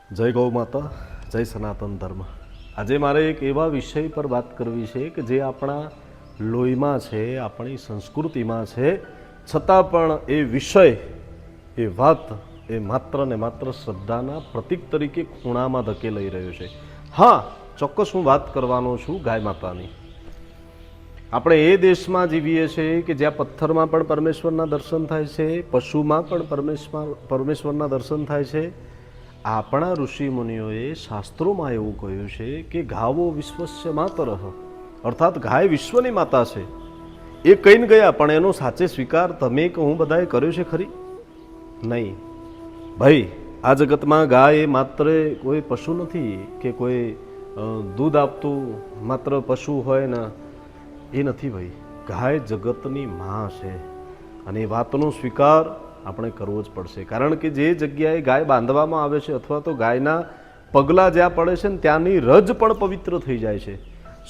જય ગૌ માતા, જય સનાતન ધર્મ। આજે મારે એક એવા વિષય પર વાત કરવી છે કે જે આપણા લોહીમાં છે, આપણી સંસ્કૃતિમાં છે, છતાં પણ એ વિષય, એ વાત એ માત્ર ને માત્ર શ્રદ્ધાના પ્રતીક તરીકે ખૂણામાં ધકેલાઈ રહ્યો છે। હા, ચોક્કસ હું વાત કરવાનો છું ગાય માતાની। આપણે એ દેશમાં જીવીએ છીએ કે જ્યાં પથ્થરમાં પણ પરમેશ્વરના દર્શન થાય છે, પશુમાં પણ પરમેશ્વરના દર્શન થાય છે। આપણા ઋષિ મુનિઓએ શાસ્ત્રોમાં એવું કહ્યું છે કે ગાવો વિશ્વસ્ય માતરઃ, અર્થાત ગાય વિશ્વની માતા છે। એ કહીને ગયા, પણ એનો સાચે સ્વીકાર તમે કે હું બધાએ કર્યો છે ખરી? નહીં ભાઈ। આ જગતમાં ગાય એ માત્ર કોઈ પશુ નથી કે કોઈ દૂધ આપતું માત્ર પશુ હોય ને, એ નથી ભાઈ। ગાય જગતની માં છે અને એ વાતનો સ્વીકાર આપણે કરવો જ પડશે। કારણ કે જે જગ્યાએ ગાય બાંધવામાં આવે છે અથવા તો ગાયના પગલાં જ્યાં પડે છે ને ત્યાંની રજ પણ પવિત્ર થઈ જાય છે।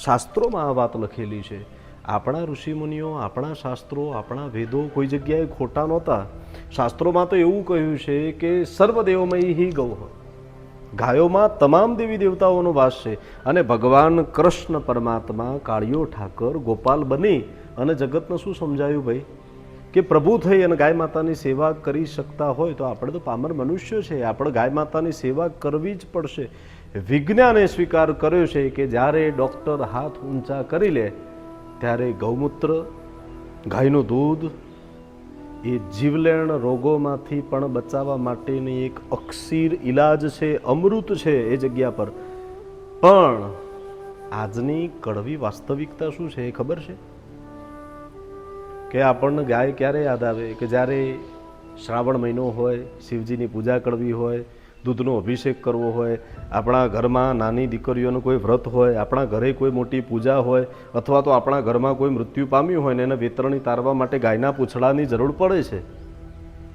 શાસ્ત્રોમાં આ વાત લખેલી છે। આપણા ઋષિમુનિઓ, આપણા શાસ્ત્રો, આપણા વેદો કોઈ જગ્યાએ ખોટા નહોતા। શાસ્ત્રોમાં તો એવું કહ્યું છે કે સર્વદેવમયી હિ ગૌ, ગાયોમાં તમામ દેવી દેવતાઓનો વાસ છે। અને ભગવાન કૃષ્ણ પરમાત્મા કાળિયો ઠાકર ગોપાલ બની અને જગતને શું સમજાયું ભાઈ કે પ્રભુ થઈ અને ગાય માતાની સેવા કરી શકતા હોય તો આપણે તો પામર મનુષ્ય છે, આપણે ગાય માતાની સેવા કરવી જ પડશે। વિજ્ઞાને સ્વીકાર કર્યો છે કે જ્યારે ડૉક્ટર હાથ ઊંચા કરી લે ત્યારે ગૌમૂત્ર, ગાયનું દૂધ એ જીવલેણ રોગોમાંથી પણ બચાવવા માટેની એક અક્ષીર ઇલાજ છે, અમૃત છે એ જગ્યા પર। પણ આજની કડવી વાસ્તવિકતા શું છે એ ખબર છે કે આપણને ગાય ક્યારે યાદ આવે કે જ્યારે શ્રાવણ મહિનો હોય, શિવજીની પૂજા કરવી હોય, દૂધનો અભિષેક કરવો હોય, આપણા ઘરમાં નાની દીકરીઓનું કોઈ વ્રત હોય, આપણા ઘરે કોઈ મોટી પૂજા હોય, અથવા તો આપણા ઘરમાં કોઈ મૃત્યુ પામ્યું હોય ને એને વેતરણી તારવા માટે ગાયના પૂંછડાની જરૂર પડે છે।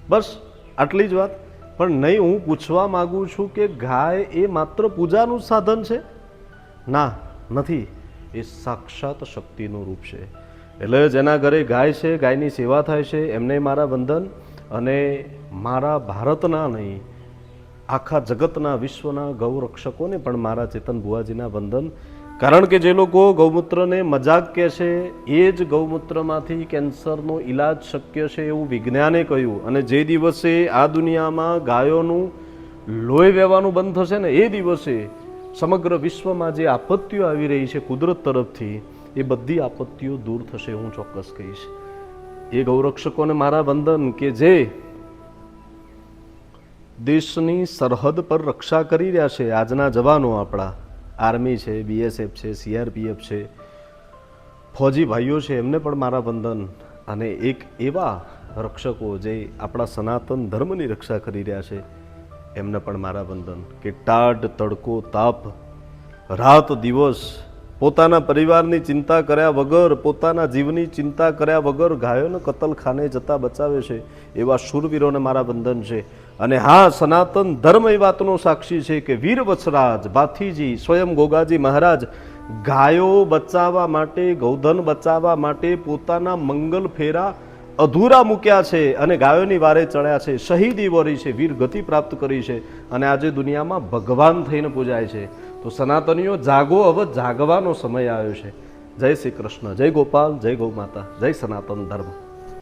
બસ આટલી જ વાત। પણ નહીં, હું પૂછવા માગું છું કે ગાય એ માત્ર પૂજાનું જ સાધન છે? ના, નથી। એ સાક્ષાત શક્તિનું રૂપ છે। એટલે જેના ઘરે ગાય છે, ગાયની સેવા થાય છે, એમને મારા વંદન। અને મારા ભારતના નહીં, આખા જગતના, વિશ્વના ગૌરક્ષકોને પણ મારા ચેતન બુવાજીના વંદન। કારણ કે જે લોકો ગૌમૂત્રને મજાક કહે છે, એ જ ગૌમૂત્રમાંથી કેન્સરનો ઈલાજ શક્ય છે એવું વિજ્ઞાને કહ્યું। અને જે દિવસે આ દુનિયામાં ગાયોનું લોહી વહેવાનું બંધ થશે ને એ દિવસે સમગ્ર વિશ્વમાં જે આપત્તિઓ આવી રહી છે કુદરત તરફથી, એ બધી આપત્તિઓ દૂર થશે, હું ચોક્કસ કહીશ। એ ગૌરક્ષકોને મારા વંદન કે જે દેશની સરહદ પર રક્ષા કરી રહ્યા છે। આજના જવાનો આપણા આર્મી છે, બીએસએફ છે, સીઆરપીએફ છે, ફૌજી ભાઈઓ છે, એમને પણ મારા વંદન। અને એક એવા રક્ષકો જે આપણા સનાતન ધર્મની રક્ષા કરી રહ્યા છે એમને પણ મારા વંદન। કે ટાઢ તડકો તાપ, રાત દિવસ પોતાના પરિવારની ચિંતા કર્યા વગર, પોતાના જીવની ચિંતા કર્યા વગર ગાયોને કતલખાને જતા બચાવે છે એવા શૂરવીરોને મારા વંદન છે। અને હા, સનાતન ધર્મ એ વાતનો સાક્ષી છે કે વીર વત્સરાજ ભાથીજી, સ્વયં ગોગાજી મહારાજ ગાયો બચાવવા માટે, ગૌધન બચાવવા માટે પોતાના મંગલ ફેરા અધૂરા મૂક્યા છે અને ગાયોની વારે ચડ્યા છે, શહીદી વરી છે, વીર ગતિ પ્રાપ્ત કરી છે અને આજે દુનિયામાં ભગવાન થઈને પૂજાય છે। તો સનાતનીઓ જાગો, હવે જાગવાનો સમય આવ્યો છે। જય શ્રી કૃષ્ણ, જય ગોપાલ, જય ગૌ માતા, જય સનાતન ધર્મ।